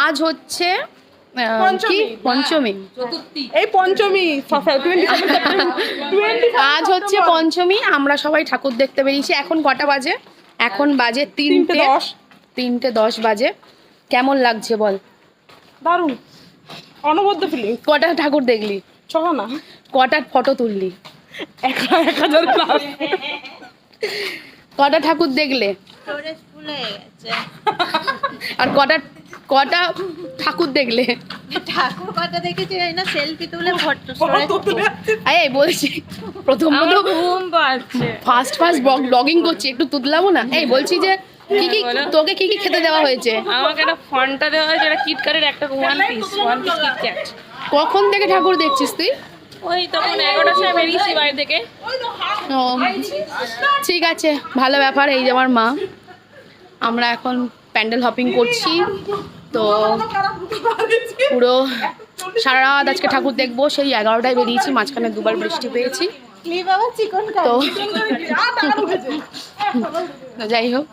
আজ হচ্ছে কি পঞ্চমী, এই পঞ্চমী আজ হচ্ছে পঞ্চমী। আমরা সবাই ঠাকুর দেখতে বেরিয়েছি। এখন কটা বাজে? এখন বাজে 3:10 বাজে। কেমন লাগছে বল? দারুণ, অনবদ্য ফিলিং। কটা ঠাকুর দেখলি? চলো না। কটা ফটো তুললি? 1000 প্লাস। কটা ঠাকুর দেখলে? আর কটা কটা ঠাকুর দেখলে? ঠাকুর কটা দেখেছি না, সেলফি তুলে এই বলছি প্রথম ফার্স্ট ব্লগিং করছি, একটু তুললামও না। এই বলছি যে কি কি তোকে কি কি খেতে দেওয়া হয়েছে? আমাকে একটা ফন্টা দেওয়া হয়েছে, একটা কিটকারের একটা ওয়ান পিস কিটক্যাট। কখন থেকে ঠাকুর দেখছিস তুই? ওই তখন 11টার সময় বেরিয়েছি বাড়ি থেকে। ও ঠিক আছে, ভালো ব্যাপার। এই যে আমার মা, আমরা এখন প্যান্ডেল হপিং করছি। তো পুরো সারা রাত আজকে ঠাকুর দেখবো। সেই 11টায় বেরিয়েছি, মাঝখানে দুবার বৃষ্টি পেয়েছি। তো যাই হোক,